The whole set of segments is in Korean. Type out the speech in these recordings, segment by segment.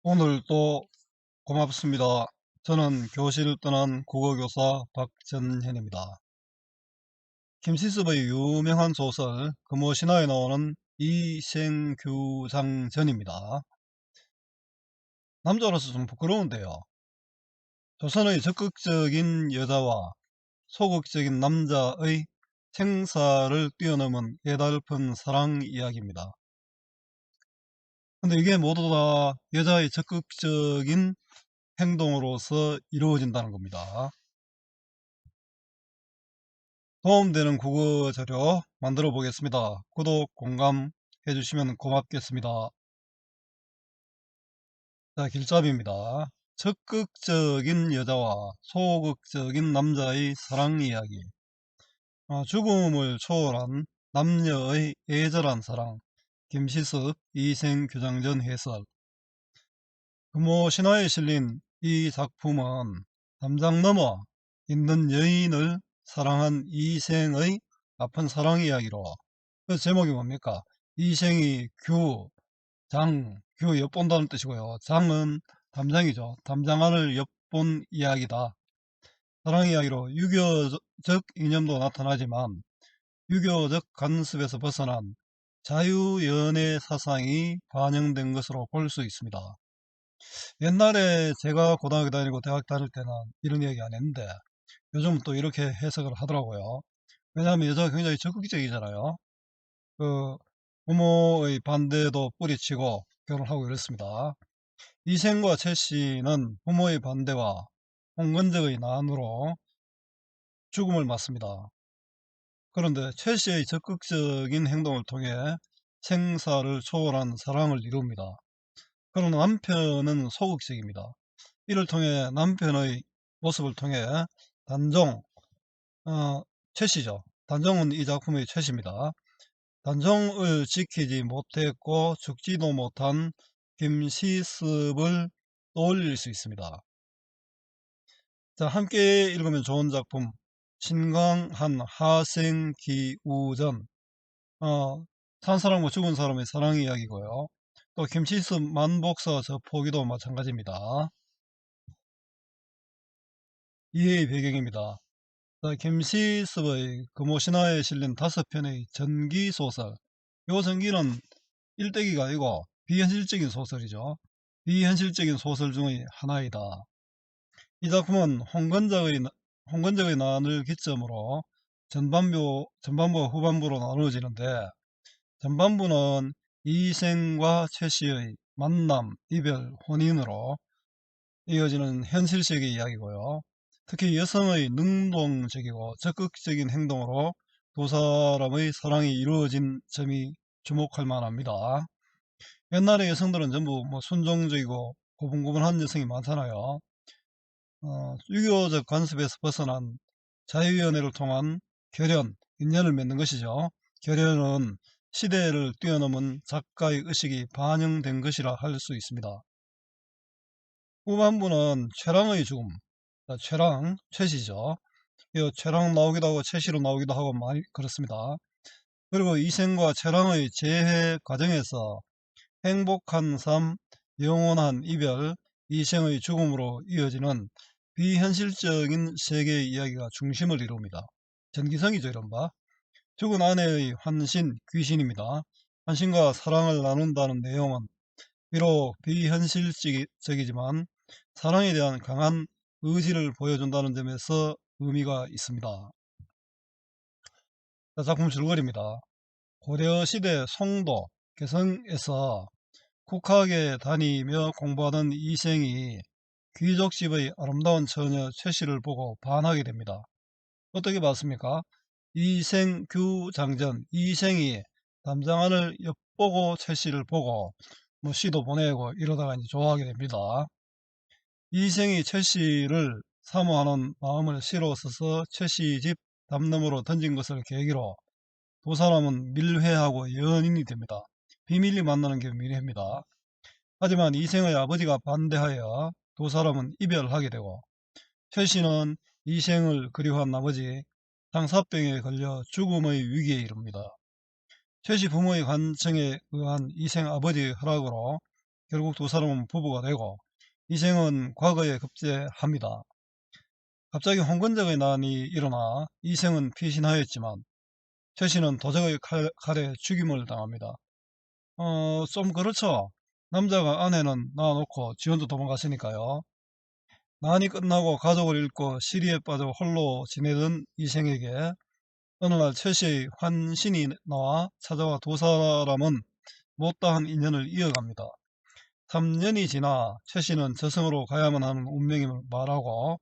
오늘 또 고맙습니다. 저는 교실 떠난 국어교사 박전현입니다. 김시습의 유명한 소설 금오신화에 나오는 이생규장전입니다. 남자로서 좀 부끄러운데요. 조선의 적극적인 여자와 소극적인 남자의 생사를 뛰어넘은 애달픈 사랑 이야기입니다. 근데 이게 모두 다 여자의 적극적인 행동으로서 이루어진다는 겁니다. 도움되는 국어 자료 만들어 보겠습니다. 구독, 공감 해주시면 고맙겠습니다. 자, 길잡이입니다. 적극적인 여자와 소극적인 남자의 사랑 이야기. 죽음을 초월한 남녀의 애절한 사랑. 김시섭, 이생규장전 해설. 금오 신화에 실린 이 작품은 담장 넘어 있는 여인을 사랑한 이생의 아픈 사랑 이야기로, 그 제목이 뭡니까? 이생이 규 엿본다는 뜻이고요. 장은 담장이죠. 담장 안을 엿본 이야기다. 사랑 이야기로 유교적 이념도 나타나지만 유교적 간섭에서 벗어난 자유연애 사상이 반영된 것으로 볼 수 있습니다. 옛날에 제가 고등학교 다니고 대학 다닐 때는 이런 이야기 안 했는데 요즘 또 이렇게 해석을 하더라고요. 왜냐하면 여자가 굉장히 적극적이잖아요. 그 부모의 반대도 뿌리치고 결혼하고 이랬습니다. 이생과 최씨는 부모의 반대와 홍건적의 난으로 죽음을 맞습니다. 그런데 최씨의 적극적인 행동을 통해 생사를 초월한 사랑을 이룹니다. 그러나 남편은 소극적입니다. 이를 통해 남편의 모습을 통해 단종, 최씨죠. 단종은 이 작품의 최씨입니다. 단종을 지키지 못했고 죽지도 못한 김시습을 떠올릴 수 있습니다. 자, 함께 읽으면 좋은 작품 신광한 하생기우전. 산 사람과 죽은 사람의 사랑 이야기고요. 또 김시습 만복사 저 포기도 마찬가지입니다. 이해의 배경입니다. 자, 김시습의 금오신화에 실린 5편의 전기소설. 요 전기는 일대기가 아니고 비현실적인 소설이죠. 비현실적인 소설 중의 하나이다. 이 작품은 홍건적의 난을 기점으로 전반부와 후반부로 나누어지는데, 전반부는 이생과 최씨의 만남, 이별, 혼인으로 이어지는 현실적인 이야기고요. 특히 여성의 능동적이고 적극적인 행동으로 두 사람의 사랑이 이루어진 점이 주목할 만합니다. 옛날의 여성들은 전부 뭐 순종적이고 고분고분한 여성이 많잖아요. 유교적 관습에서 벗어난 자유연애를 통한 인연을 맺는 것이죠. 결연은 시대를 뛰어넘은 작가의 의식이 반영된 것이라 할 수 있습니다. 후반부는 최랑의 죽음, 최랑, 최씨죠. 이 최랑 나오기도 하고 최씨로 나오기도 하고 많이 그렇습니다. 그리고 이생과 최랑의 재회 과정에서 행복한 삶, 영원한 이별, 이생의 죽음으로 이어지는 비현실적인 세계의 이야기가 중심을 이룹니다. 전기성이죠, 이른바. 죽은 아내의 환신, 귀신입니다. 환신과 사랑을 나눈다는 내용은 비록 비현실적이지만 사랑에 대한 강한 의지를 보여준다는 점에서 의미가 있습니다. 자, 작품 줄거리입니다. 고려시대 송도, 개성에서 국학에 다니며 공부하던 이생이 귀족집의 아름다운 처녀 최씨를 보고 반하게 됩니다. 어떻게 봤습니까? 이생규장전, 이생이 담장안을 엿보고 최씨를 보고 뭐 시도 보내고 이러다가 이제 좋아하게 됩니다. 이생이 최씨를 사모하는 마음을 실어서서 최씨 집 담너머로 던진 것을 계기로 두 사람은 밀회하고 연인이 됩니다. 비밀리 만나는 게 미래입니다. 하지만 이생의 아버지가 반대하여 두 사람은 이별하게 되고, 최씨는 이생을 그리워한 나머지 당사병에 걸려 죽음의 위기에 이릅니다. 최씨 부모의 간청에 의한 이생 아버지의 허락으로 결국 두 사람은 부부가 되고 이생은 과거에 급제합니다. 갑자기 홍건적의 난이 일어나 이생은 피신하였지만 최씨는 도적의 칼에 죽임을 당합니다. 좀 그렇죠. 남자가 아내는 놔놓고 지 혼자 도망갔으니까요. 난이 끝나고 가족을 잃고 시리에 빠져 홀로 지내던 이생에게 어느 날 최씨의 환신이 나와 찾아와 두 사람은 못다한 인연을 이어갑니다. 3년이 지나 최씨는 저승으로 가야만 하는 운명임을 말하고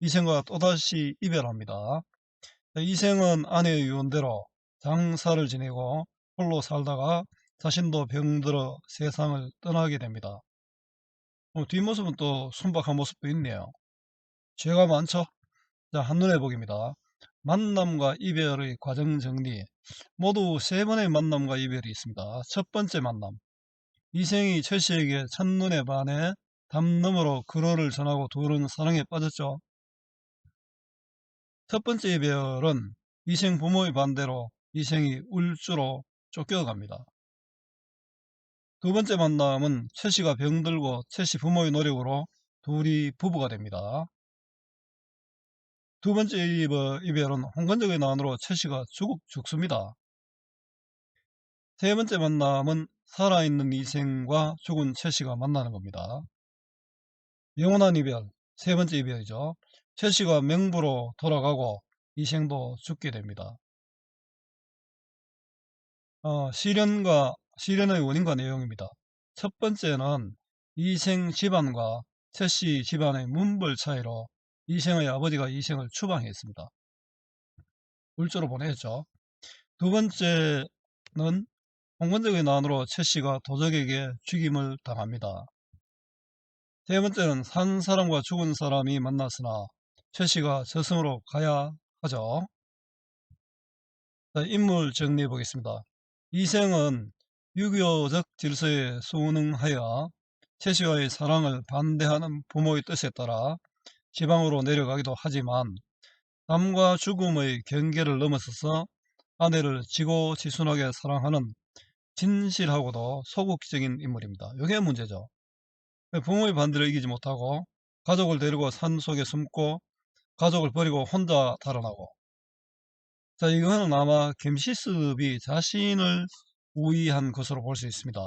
이생과 또다시 이별합니다. 이생은 아내의 유언대로 장사를 지내고 홀로 살다가 자신도 병들어 세상을 떠나게 됩니다. 뒷모습은 또 순박한 모습도 있네요. 죄가 많죠? 자, 한눈에 보기입니다. 만남과 이별의 과정 정리. 모두 세 번의 만남과 이별이 있습니다. 첫 번째 만남. 이생이 최씨에게 첫눈에 반해 담 너머로 글호를 전하고 둘은 사랑에 빠졌죠. 첫 번째 이별은 이생 부모의 반대로 이생이 울주로 쫓겨갑니다. 두 번째 만남은 최씨가 병들고 최씨 부모의 노력으로 둘이 부부가 됩니다. 두 번째 이별은 홍건적의 난으로 최씨가 죽습니다. 세 번째 만남은 살아있는 이생과 죽은 최씨가 만나는 겁니다. 영원한 이별, 세 번째 이별이죠. 최씨가 맹부로 돌아가고 이생도 죽게 됩니다. 시련의 원인과 내용입니다. 첫 번째는 이생 집안과 최씨 집안의 문벌 차이로 이생의 아버지가 이생을 추방했습니다. 울주로 보냈죠. 두 번째는 홍건적의 난으로 최씨가 도적에게 죽임을 당합니다. 세 번째는 산 사람과 죽은 사람이 만났으나 최씨가 저승으로 가야 하죠. 자, 인물 정리해 보겠습니다. 이생은 유교적 질서에 순응하여 최씨와의 사랑을 반대하는 부모의 뜻에 따라 지방으로 내려가기도 하지만 삶과 죽음의 경계를 넘어서서 아내를 지고지순하게 사랑하는 진실하고도 소극적인 인물입니다. 이게 문제죠. 부모의 반대를 이기지 못하고 가족을 데리고 산속에 숨고 가족을 버리고 혼자 달아나고, 자, 이거는 아마 김시습이 자신을 우위한 것으로 볼 수 있습니다.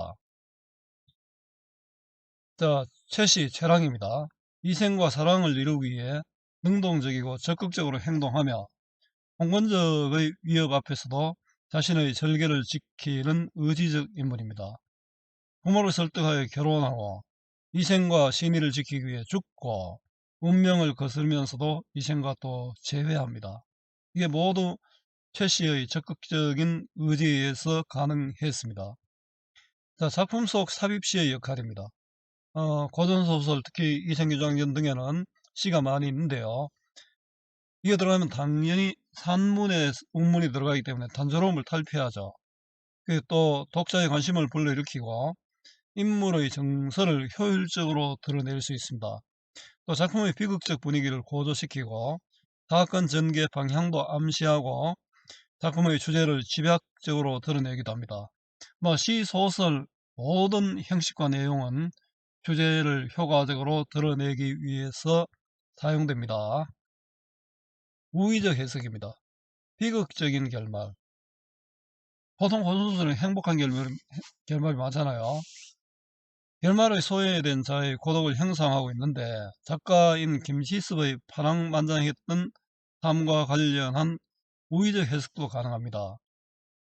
자, 최씨 최랑입니다. 이생과 사랑을 이루기 위해 능동적이고 적극적으로 행동하며 홍건적의 위협 앞에서도 자신의 절개를 지키는 의지적 인물입니다. 부모를 설득하여 결혼하고 이생과 신의를 지키기 위해 죽고 운명을 거스르면서도 이생과 또 재회합니다. 이게 모두 최씨의 적극적인 의지에 의해서 가능했습니다. 자, 작품 속 삽입시의 역할입니다. 고전소설, 특히 이생규장전 등에는 시가 많이 있는데요. 이게 들어가면 당연히 산문에 운문이 들어가기 때문에 단조로움을 탈피하죠. 또 독자의 관심을 불러일으키고 인물의 정서를 효율적으로 드러낼 수 있습니다. 또 작품의 비극적 분위기를 고조시키고 사건 전개 방향도 암시하고 작품의 주제를 집약적으로 드러내기도 합니다. 시, 소설 모든 형식과 내용은 주제를 효과적으로 드러내기 위해서 사용됩니다. 우의적 해석입니다. 비극적인 결말. 보통 고전소설은 행복한 결말이 많잖아요. 결말에 소외된 자의 고독을 형상하고 있는데 작가인 김시습의 파랑만장했던 삶과 관련한 우의적 해석도 가능합니다.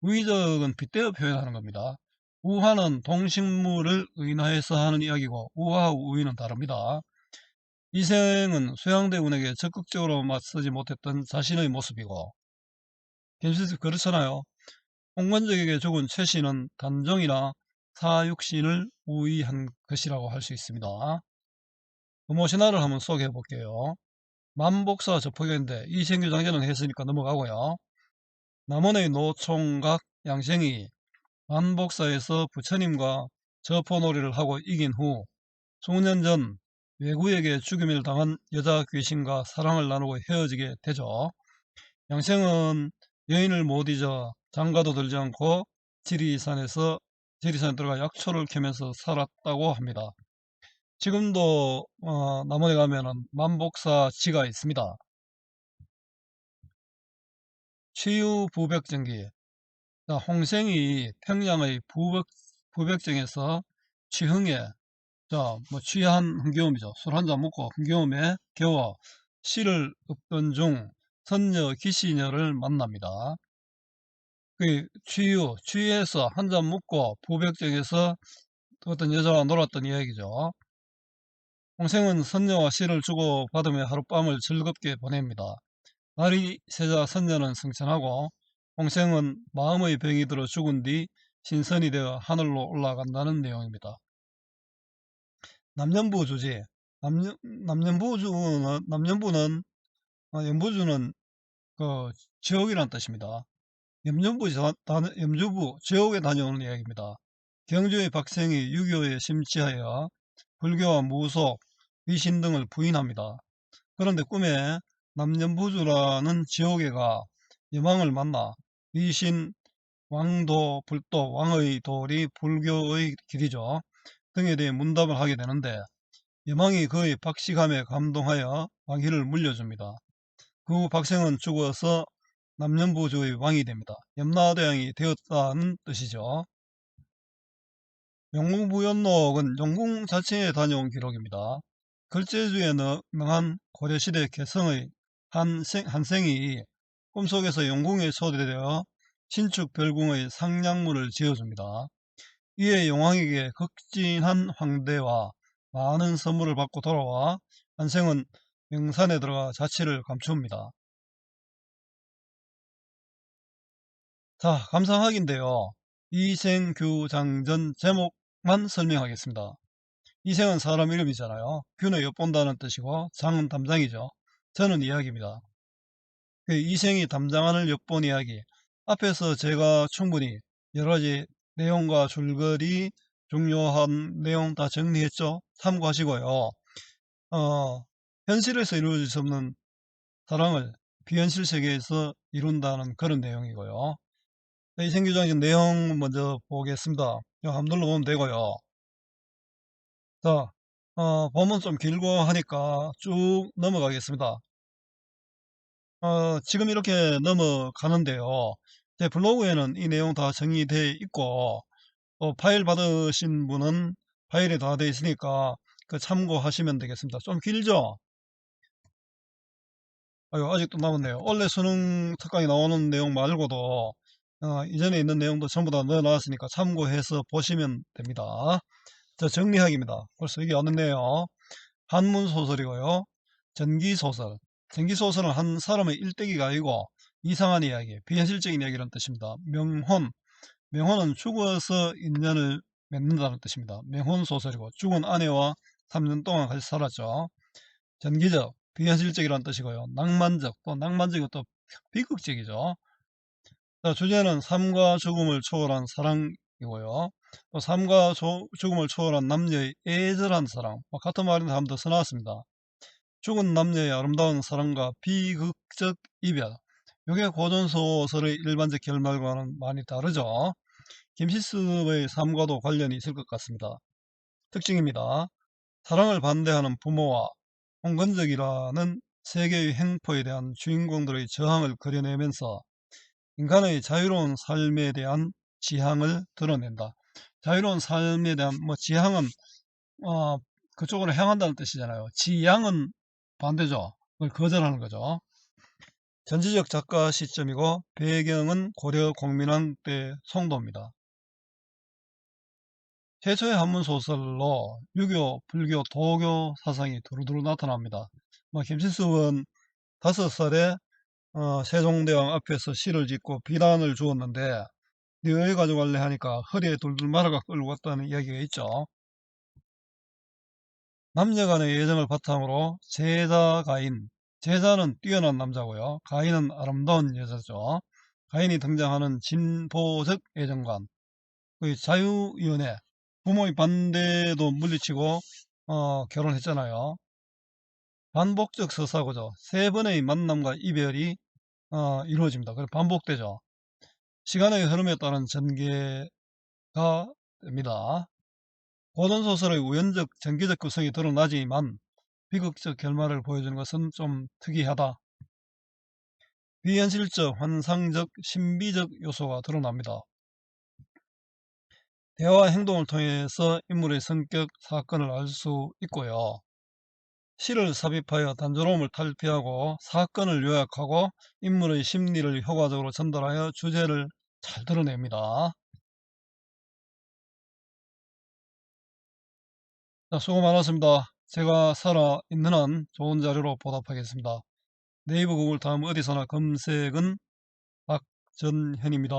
우의적은 빗대어 표현하는 겁니다. 우화는 동식물을 의인화해서 하는 이야기고 우화와 우의는 다릅니다. 이생은 쇠양대군에게 적극적으로 맞서지 못했던 자신의 모습이고, 김시습 그렇잖아요. 홍건적에게 죽은 최씨는 단종이나 사육신을 우의한 것이라고 할 수 있습니다. 음모 신화를 한번 소개해 볼게요. 만복사 저포견인데 이생규 장전은 했으니까 넘어가고요. 남원의 노총각 양생이 만복사에서 부처님과 저포놀이를 하고 이긴 후 수년 전 외구에게 죽임을 당한 여자 귀신과 사랑을 나누고 헤어지게 되죠. 양생은 여인을 못 잊어 장가도 들지 않고 지리산에서 지리산에 들어가 약초를 캐면서 살았다고 합니다. 지금도 남원에 가면은 만복사 지가 있습니다. 취유부백정기. 자, 홍생이 평양의 부백정에서 취흥에, 자, 뭐 취한 흥겨움이죠. 술 한잔 먹고 흥겨움에 겨워 시를 읊던 중 선녀 기시녀를 만납니다. 그 취해서 한잔 먹고 부백정에서 어떤 여자와 놀았던 이야기죠. 홍생은 선녀와 시를 주고받으며 하룻밤을 즐겁게 보냅니다. 날이 새자 선녀는 승천하고 홍생은 마음의 병이 들어 죽은 뒤 신선이 되어 하늘로 올라간다는 내용입니다. 남년부 주제. 남년부는 연부주는 그 지옥이라는 뜻입니다. 염주부 지옥에 다녀오는 이야기입니다. 경주의 박생이 유교에 심취하여 불교와 무속, 위신 등을 부인합니다. 그런데 꿈에 남년부주라는 지옥에가 여망을 만나 위신, 왕도, 불도, 왕의 돌이 불교의 길이죠. 등에 대해 문답을 하게 되는데 여망이 그의 박식함에 감동하여 왕위를 물려줍니다. 그 후 박생은 죽어서 남년부주의 왕이 됩니다. 염라대왕이 되었다는 뜻이죠. 영웅부연록은 영궁 자칭에 다녀온 기록입니다. 글재주에 명한 고려시대 개성의 한생이 꿈속에서 영궁에 초대되어 신축 별궁의 상량문을 지어줍니다. 이에 용왕에게 극진한 황대와 많은 선물을 받고 돌아와 한생은 명산에 들어가 자취를 감춥니다. 자, 감상학인데요. 이생규장전 제목만 설명하겠습니다. 이생은 사람 이름이잖아요. 규는 엿본다는 뜻이고 장은 담장이죠. 저는 이야기입니다. 그 이생이 담장안을 엿본 이야기. 앞에서 제가 충분히 여러 가지 내용과 줄거리, 중요한 내용 다 정리했죠. 참고하시고요. 현실에서 이루어질 수 없는 사랑을 비현실 세계에서 이룬다는 그런 내용이고요. 이생규장전 내용 먼저 보겠습니다. 이거 한번 눌러보면 되고요. 자, 본문 좀 길고 하니까 쭉 넘어가겠습니다. 지금 이렇게 넘어가는데요. 제 블로그에는 이 내용 다 정리되어 있고, 또 파일 받으신 분은 파일이 다 되어 있으니까 그 참고하시면 되겠습니다. 좀 길죠? 아직도 남았네요. 원래 수능 특강에 나오는 내용 말고도 이전에 있는 내용도 전부 다 넣어놨으니까 참고해서 보시면 됩니다. 자, 정리하기입니다. 벌써 이게 왔네요. 한문소설이고요. 전기소설. 전기소설은 한 사람의 일대기가 아니고 이상한 이야기, 비현실적인 이야기라는 뜻입니다. 명혼. 명혼은 죽어서 인연을 맺는다는 뜻입니다. 명혼소설이고 죽은 아내와 3년 동안 같이 살았죠. 전기적, 비현실적이라는 뜻이고요. 낭만적, 또 낭만적이고 또 비극적이죠. 자, 주제는 삶과 죽음을 초월한 사랑이고요. 또 삶과 죽음을 초월한 남녀의 애절한 사랑. 같은 말인데 한 번 더 써놨습니다. 죽은 남녀의 아름다운 사랑과 비극적 이별. 이게 고전소설의 일반적 결말과는 많이 다르죠. 김시습의 삶과도 관련이 있을 것 같습니다. 특징입니다. 사랑을 반대하는 부모와 홍건적이라는 세계의 행포에 대한 주인공들의 저항을 그려내면서 인간의 자유로운 삶에 대한 지향을 드러낸다. 자유로운 삶에 대한 지향은 어, 그쪽으로 향한다는 뜻이잖아요. 지향은 반대죠. 그걸 거절하는 거죠. 전지적 작가 시점이고 배경은 고려 공민왕 때 송도입니다. 최초의 한문 소설로 유교, 불교, 도교 사상이 두루두루 나타납니다. 김신습은 5살에 세종대왕 앞에서 시를 짓고 비단을 주었는데 네 어디 가져갈래 하니까 허리에 둘둘 말아가 끌고 갔다는 이야기가 있죠. 남녀 간의 애정을 바탕으로 제자 가인, 제자는 뛰어난 남자고요. 가인은 아름다운 여자죠. 가인이 등장하는 진보적 애정관, 그 자유연애, 부모의 반대도 물리치고 결혼했잖아요. 반복적 서사고죠. 3번의 만남과 이별이 이루어집니다. 그래서 반복되죠. 시간의 흐름에 따른 전개가 됩니다. 고전소설의 우연적, 전기적 구성이 드러나지만 비극적 결말을 보여주는 것은 좀 특이하다. 비현실적, 환상적, 신비적 요소가 드러납니다. 대화 행동을 통해서 인물의 성격, 사건을 알 수 있고요. 시를 삽입하여 단조로움을 탈피하고 사건을 요약하고 인물의 심리를 효과적으로 전달하여 주제를 잘 드러냅니다. 자, 수고 많았습니다. 제가 살아있는 한 좋은 자료로 보답하겠습니다. 네이버 구글 다음 어디서나 검색은 박전현입니다.